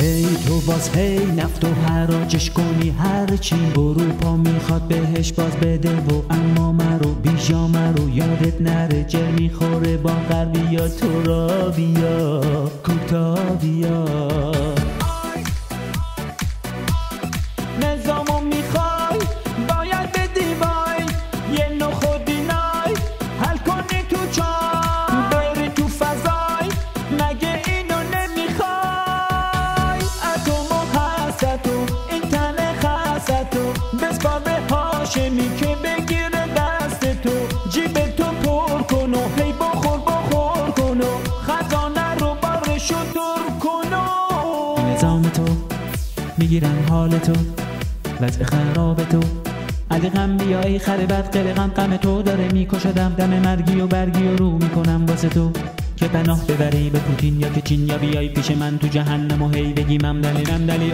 هی تو باز هی نفت و حراجش کنی هرچی، اروپا میخواد بهش باز بده و اما مرو بیجامه رو یادت نره، جر میخوره با غربیا تو را بیا کوتا بیا. نظامو میخوای باید بدی وای، یه نو خودینای حل کنی تو چای، بری تو فضای مگه اینو نمیخوای؟ اتمو هستتو این تن خستتو بسپار به هاشمی که بگیره دست تو، جیب تو پر کن و هی بخور کن و خزانه رو بارشو دور کن و نظام تو میگیرن حال تو وضع خراب تو، اگه غم بیایی خر بد قلقم غم تو داره میکشدم، دم مرگی و برگی و رو میکنم واسه تو که پناه ببری به پوتین یا که چین، یا بیای پیش من تو جهنم و هی بگی ممدلی